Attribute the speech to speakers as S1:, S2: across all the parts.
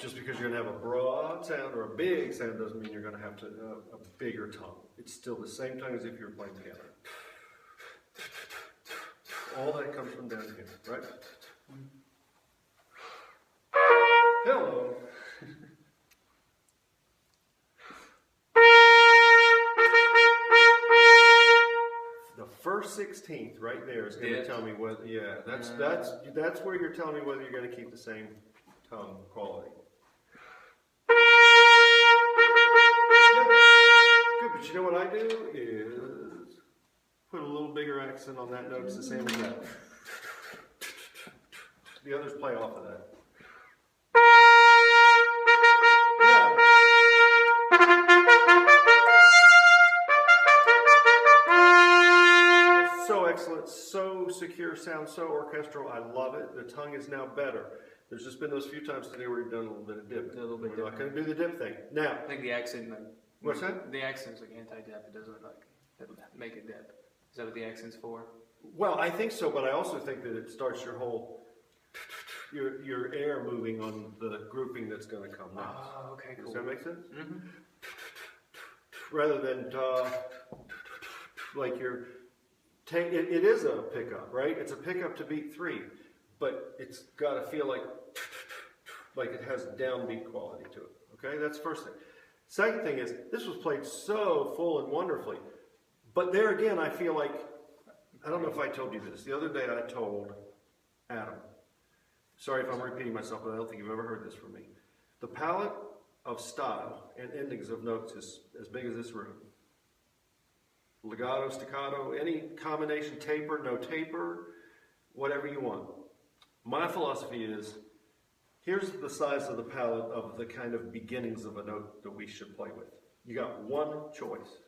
S1: just because you're going to have a broad sound or a big sound doesn't mean you're going to have a bigger tongue. It's still the same tongue as if you were playing piano. All that comes from down here, right? Hello. The first 16th right there is going to tell me whether, that's where you're telling me whether you're going to keep the same tongue quality. Yeah. Good, but you know what I do is put a little bigger accent on that note. It's the same as that. The others play off of that. So excellent, so secure sound, so orchestral. I love it. The tongue is now better. There's just been those few times today where you've done a little bit of dip. We're not going to do the dip thing. Now,
S2: I think the accent, like,
S1: what's that?
S2: The accent's like anti-dip. It doesn't make it dip. Is that what the accent's for?
S1: Well, I think so, but I also think that it starts your whole your air moving on the grouping that's going to come next.
S2: Oh, okay, cool.
S1: Does that make sense?
S2: Mm-hmm.
S1: Rather than like you're. It is a pickup, right? It's a pickup to beat 3, but it's got to feel like it has downbeat quality to it. Okay, that's the first thing. Second thing is, this was played so full and wonderfully, but there again, I feel like, I don't know if I told you this. The other day I told Adam, sorry if I'm repeating myself, but I don't think you've ever heard this from me. The palette of style and endings of notes is as big as this room. Legato, staccato, any combination, taper, no taper, whatever you want. My philosophy is, here's the size of the palette of the kind of beginnings of a note that we should play with. You got one choice.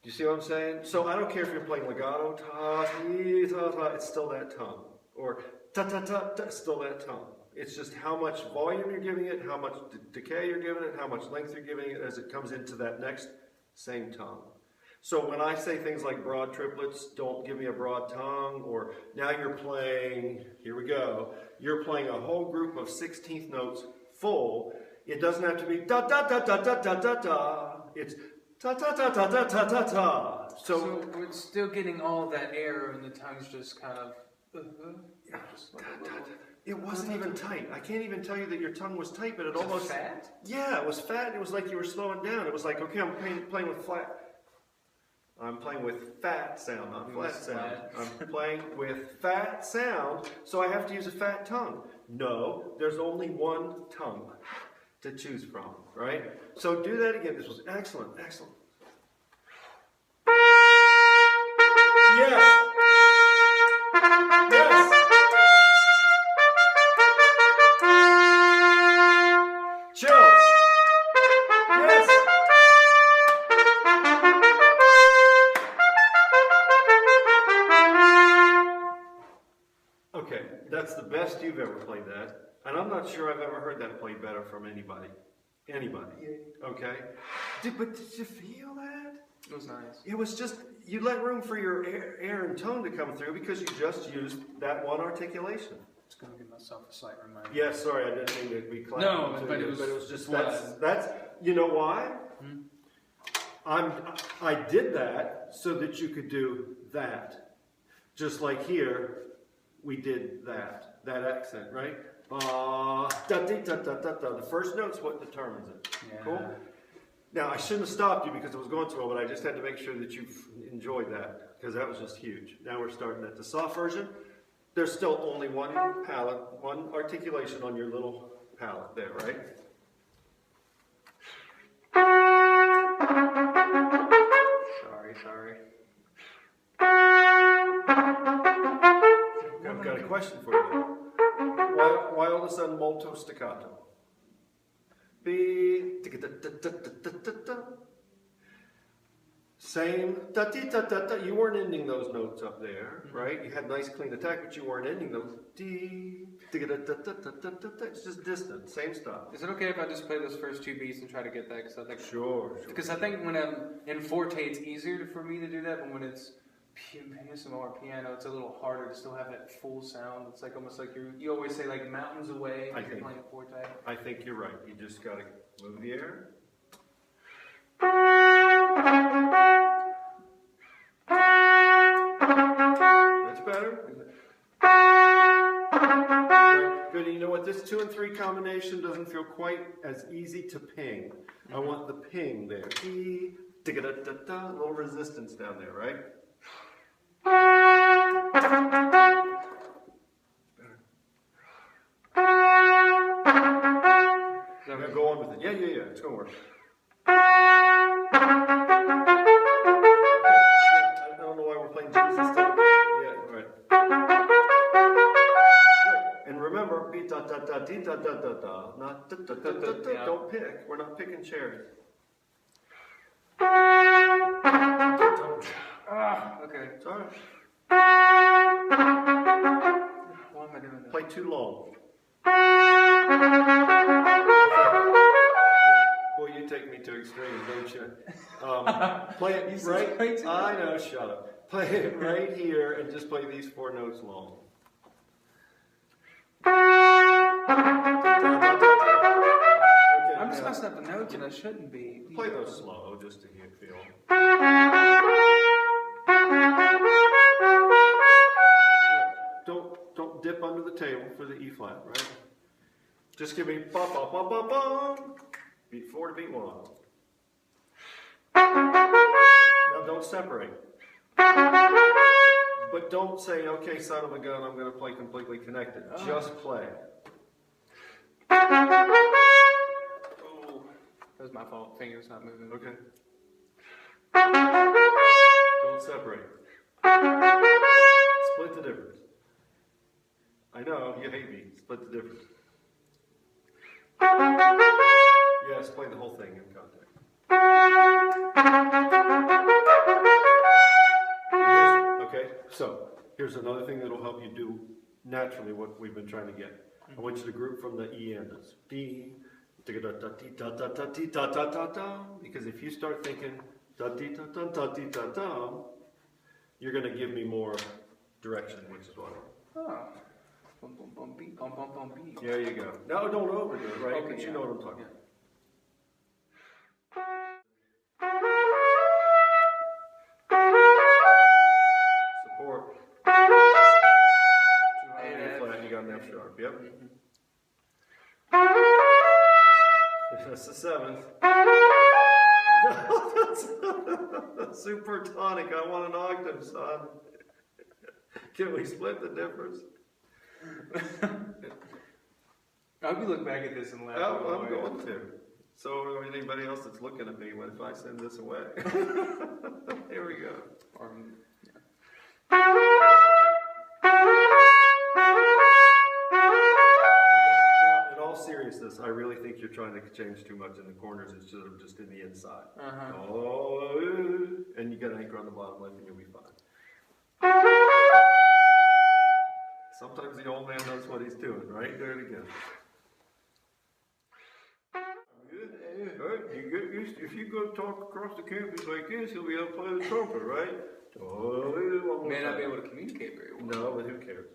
S1: Do you see what I'm saying? So I don't care if you're playing legato, ta, ta, ta, it's still that tone. Or ta, ta, ta, ta, it's still that tone. It's just how much volume you're giving it, how much decay you're giving it, how much length you're giving it as it comes into that next same tone. So when I say things like broad triplets, don't give me a broad tongue, or now you're playing, here we go, you're playing a whole group of 16th notes full. It doesn't have to be da da da da da da da da. It's ta ta ta ta ta ta ta ta.
S2: So we're still getting all that air, and the tongue's just kind of. Just like
S1: it wasn't even tight. I can't even tell you that your tongue was tight, but it
S2: was
S1: almost
S2: fat.
S1: Yeah, it was fat. It was like you were slowing down. It was like, okay, I'm playing with flat. I'm playing with fat sound, not flat sound. I'm playing with fat sound, so I have to use a fat tongue. No, there's only one tongue to choose from, right? So do that again. This was excellent, excellent. Yes. Yes. Chills. Yes. Okay, that's the best you've ever played that. And I'm not sure I've ever heard that played better from anybody. Anybody. Okay? But did you feel that?
S2: It was nice.
S1: It was just, you let room for your air and tone to come through because you just used that one articulation.
S2: It's going to give myself a slight reminder.
S1: Yeah, sorry, I didn't mean to be clapping.
S2: No, but it was
S1: just, that's, you know why? I did that so that you could do that. Just like here, we did that accent, right? Da, da, da, da, da, da. The first note's what determines it.
S2: Yeah.
S1: Cool? Now, I shouldn't have stopped you because it was going so well, but I just had to make sure that you enjoyed that because that was just huge. Now we're starting at the soft version. There's still only one palette, one articulation on your little palette there, right?
S2: Sorry.
S1: I've got a question for you. Why all of a sudden molto staccato? Same da-dee-da-da-da. You weren't ending those notes up there, right? You had nice clean attack, but you weren't ending those. It's just distant, same stuff.
S2: Is it okay if I just play those first 2 beats and try to get that? Because I think
S1: Sure.
S2: Because I think when I'm in forte, it's easier for me to do that, but when it's pianissimo or piano, it's a little harder to still have that full sound. It's like almost like you always say like mountains away if you're playing forte.
S1: I think you're right. You just got to move the air. That's better. Right. Good. You know what? This 2 and 3 combination doesn't feel quite as easy to ping. I want the ping there. E, da-da-da-da, a little resistance down there, right? Now go on with it. Yeah, it's going to work. I don't know why we're playing Jesus instead of... Yeah, right. And remember, beat da da da dee da da da da, not da da da da da. Don't pick. We're not picking cherries.
S2: Okay.
S1: It's all right.
S2: Why am I doing that?
S1: Play too long. Boy, you take me to extremes, don't you? Play it right. I know. Shut up. Play it right here and just play these 4 notes long.
S2: I'm just messing up the notes and I shouldn't be.
S1: Play those slow just to get feel. Don't dip under the table for the E flat, right? Just give me ba ba ba ba ba. Beat 4 to beat 1. Now don't separate. But don't say, okay, son of a gun, I'm going to play completely connected. Just play.
S2: Oh, that was my fault. Fingers not moving.
S1: Okay. Don't separate. Split the difference. I know, you hate me. Split the difference. Yes, play the whole thing in context. Okay, so here's another thing that'll help you do naturally what we've been trying to get. I want you to group from the E endings. D, da da da da da da da da da da. Because if you start thinking da da da da da da da, you're going to give me more direction, which is what I want.
S2: Oh. Bum, bum, bum, beat, bum, bum, bum, beat.
S1: There you go. Now don't overdo it, right?
S2: Okay,
S1: But you know what I'm talking about. Support. 2 high, A flat, you got an F sharp. Yep. That's the 7th. That's super tonic. I want an octave, son. Can we split the difference?
S2: I hope you look back at this and laugh.
S1: Oh, I'm going to. So anybody else that's looking at me, what if I send this away? Here we go. Now, in all seriousness, I really think you're trying to change too much in the corners instead of just in the inside. Oh, and you got to anchor on the bottom lip and you'll be fine. Sometimes the old man knows what he's doing, right? Do it again. Good. You get used to, if you go talk across the campus like this, you'll be able to play the trumpet, right?
S2: May not be able to communicate very well.
S1: No, but who cares?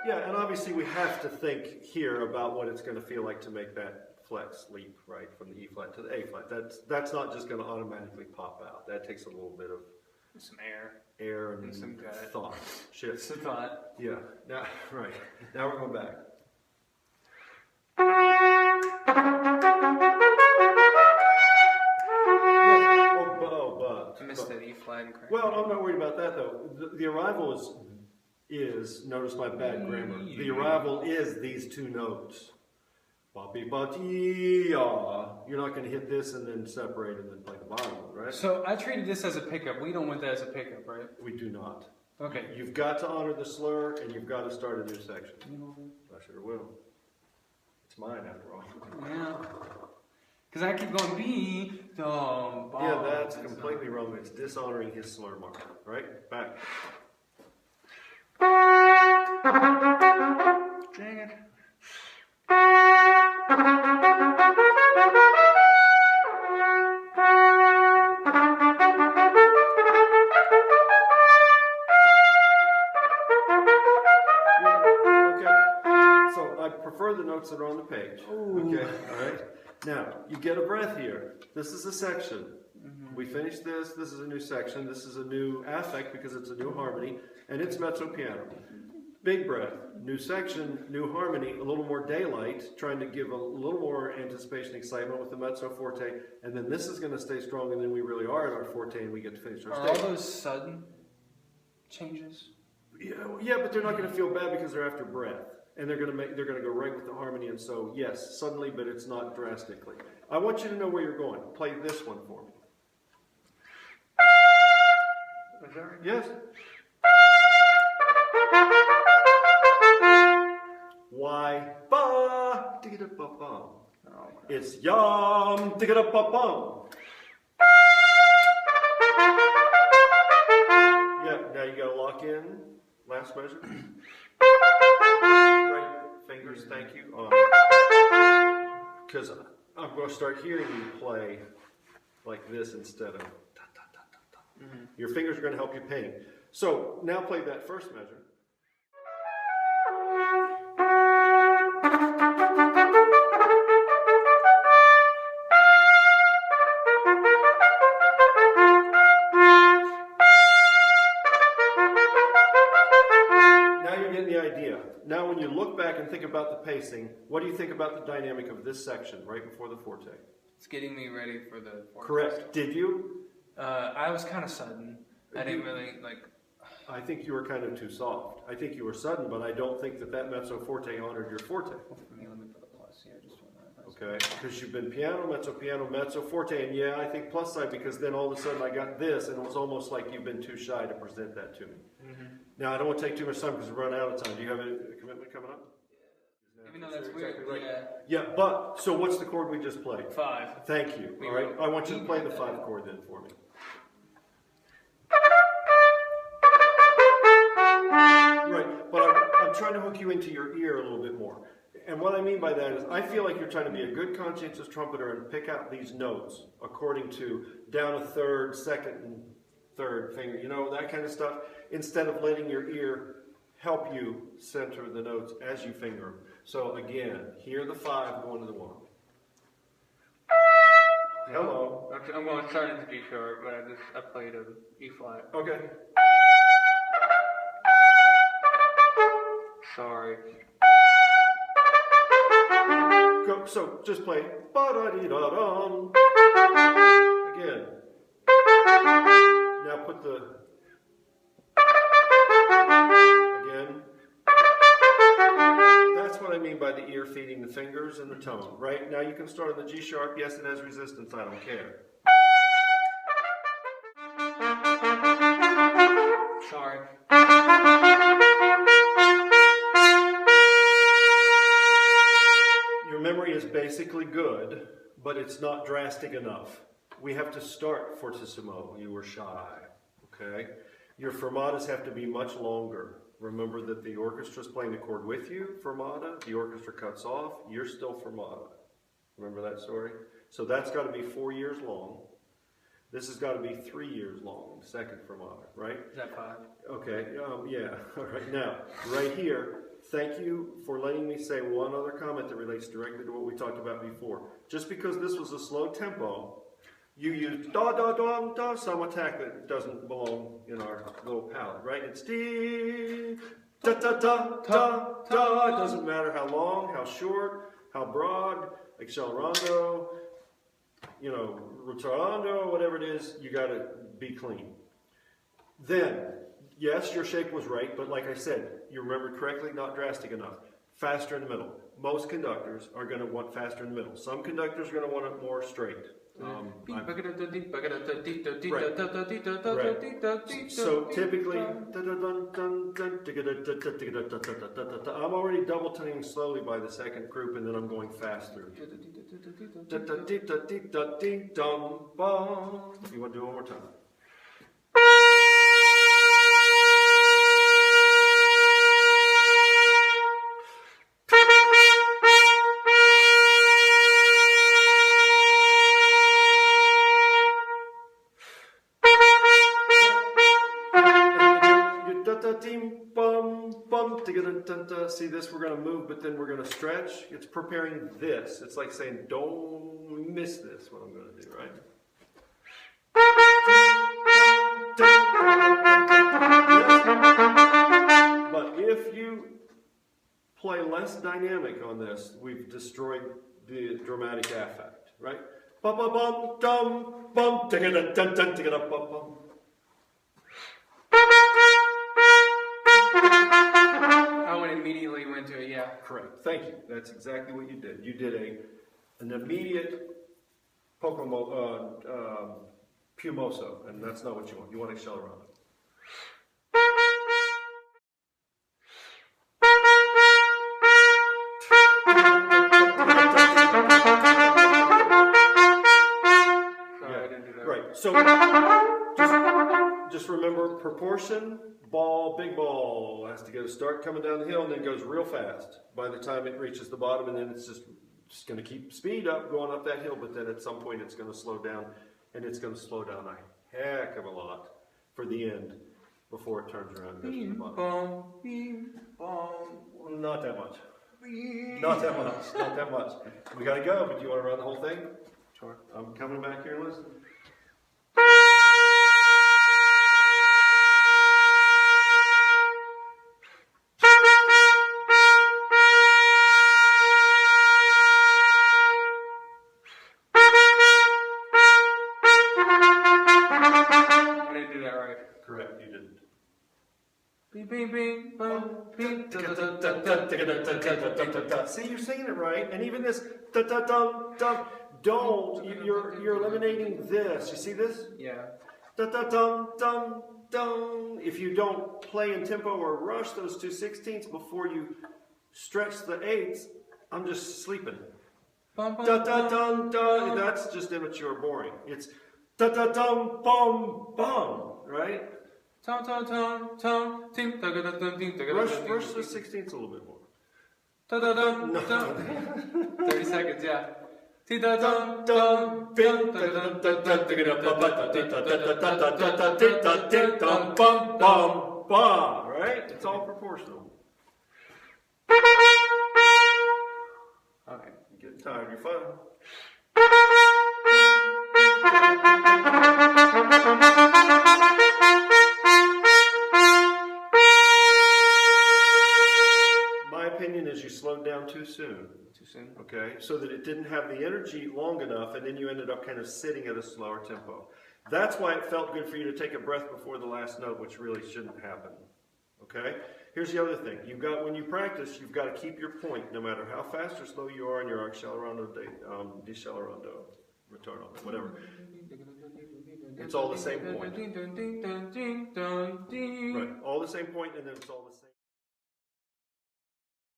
S1: Yeah, and obviously we have to think here about what it's going to feel like to make that flex leap, right, from the E flat to the A flat. That's not just going to automatically pop out. That takes a little bit of
S2: some
S1: air and
S2: some
S1: thought. Shit.
S2: Some thought.
S1: Yeah. Now, right. Now we're going back.
S2: I missed that E flat.
S1: Well, I'm not worried about that though. The arrival is notice my bad grammar. The arrival is these 2 notes. You're not going to hit this and then separate and then play the bottom one, right?
S2: So I treated this as a pickup. We don't want that as a pickup, right?
S1: We do not.
S2: Okay.
S1: You've got to honor the slur and you've got to start a new section. I sure will. It's mine after all.
S2: Yeah. Because I keep going B, dum, bum.
S1: Yeah, that's completely wrong. It's dishonoring his slur mark, right? Back.
S2: Dang it.
S1: Now, you get a breath here. This is a section. We finished this. This is a new section. This is a new affect because it's a new harmony, and it's mezzo piano. Big breath, new section, new harmony, a little more daylight, trying to give a little more anticipation, excitement with the mezzo forte, and then this is going to stay strong, and then we really are at our forte, and we get to finish our
S2: Are
S1: stage.
S2: all those sudden changes?
S1: Yeah, but they're not going to feel bad because they're after breath, and they're going to go right with the harmony. And so, yes, suddenly, but it's not drastically. I want you to know where you're going. Play this one for me.
S2: Is that right?
S1: Yes. Why? Ba, digga ba bum.
S2: Oh,
S1: It's yum, digga ba bum. Yeah, now you gotta lock in. Last measure. Right fingers, thank you. Because I'm going to start hearing you play like this instead of da, da, da, da, da. Your fingers are going to help you paint. So now play that first measure. Now when you look back and think about the pacing, what do you think about the dynamic of this section right before the forte?
S2: It's getting me ready for the forte.
S1: Correct. Did you?
S2: I was kind of sudden. I didn't really like...
S1: I think you were kind of too soft. I think you were sudden, but I don't think that mezzo forte honored your forte.
S2: Let me put a plus here. Just
S1: okay, because you've been piano, mezzo forte, and yeah, I think plus side because then all of a sudden I got this, and it was almost like you've been too shy to present that to me. Now, I don't want to take too much time because we're running out of time. Do you have a commitment coming up?
S2: Even though that's weird,
S1: exactly right.
S2: Yeah.
S1: Yeah, but, so what's the chord we just played?
S2: 5.
S1: Thank you. All right, I want you to play the 5 chord then for me. Right, but I'm trying to hook you into your ear a little bit more. And what I mean by that is I feel like you're trying to be a good conscientious trumpeter and pick out these notes according to down a third, second, and third finger, you know, that kind of stuff, instead of letting your ear help you center the notes as you finger them. So again, hear the 5 going to the 1. Hello.
S2: I'm going to start into G sharp, but I played an E flat.
S1: Okay.
S2: Sorry.
S1: Go, so just play ba-da-dee-da-dum. Again. Now put the again. That's what I mean by the ear feeding the fingers and the tone, right? Now you can start on the G sharp. Yes, it has resistance. I don't care.
S2: Sorry.
S1: Your memory is basically good, but it's not drastic enough. We have to start fortissimo. You were shy, okay? Your fermatas have to be much longer. Remember that the orchestra's playing the chord with you, fermata. The orchestra cuts off. You're still fermata. Remember that story? So that's got to be 4 years long. This has got to be 3 years long, the second fermata, right?
S2: Is that 5?
S1: Okay, yeah. All right, now, right here, thank you for letting me say one other comment that relates directly to what we talked about before. Just because this was a slow tempo, you used da-da-dum-da, some attack that doesn't belong in our little palette, right? It's dee, da-da-da-da-da. It doesn't matter how long, how short, how broad, accelerando, you know, rotando, whatever it is, you got to be clean. Then, yes, your shape was right, but like I said, you remembered correctly, not drastic enough. Faster in the middle. Most conductors are going to want faster in the middle. Some conductors are going to want it more straight. So typically, I'm already double tuning slowly by the second group, and then I'm going fast through. You want to do it one more time? See this, we're going to move, but then we're going to stretch. It's preparing this. It's like saying, don't miss this, what I'm going to do, right? But if you play less dynamic on this, we've destroyed the dramatic affect, right? Bum bum bum dum bum dum dum dum dum bum bum.
S2: I went immediately went to it, yeah.
S1: Correct. Thank you. That's exactly what you did. You did an immediate Pumoso, and that's not what you want. You want Accelerando. Right. So just remember proportion. Ball, big ball has to start coming down the hill and then goes real fast by the time it reaches the bottom, and then it's just going to keep speed up going up that hill, but then at some point it's going to slow down, and it's going to slow down a heck of a lot for the end before it turns around and goes to the bottom. Not that much. Not that much. Not that much. We got to go, but do you want to run the whole thing?
S2: Sure.
S1: I'm coming back here and listen. Correct, you didn't.
S2: Bing, bing, bing, bing, bing.
S1: See, you're singing it right, and even this da da dum dum. Don't. You're eliminating this. You see this?
S2: Yeah.
S1: Da da dum dum dum. If you don't play in tempo or rush those 2/16ths before you stretch the eighths, I'm just sleeping. Da da dum dum. That's just immature, boring. It's da da dum bum bum. Right?
S2: Tom, tom, tom, tom, ting, da da da da ding, da da da.
S1: Rush the 16ths a little bit more.
S2: Da da da da. 30 seconds, yeah. Ti da dum dum bing, da da da da da da
S1: bum bum bum. Right? It's all proportional.
S2: Okay.
S1: You're getting tired. You're fine. My opinion is you slowed down too soon.
S2: Too soon.
S1: Okay, so that it didn't have the energy long enough, and then you ended up kind of sitting at a slower tempo. That's why it felt good for you to take a breath before the last note, which really shouldn't happen. Okay? Here's the other thing. When you practice, you've got to keep your point, no matter how fast or slow you are in your accelerando, decelerando, ritorno, whatever. It's all the same point. Right, all the same point, and then it's all the same.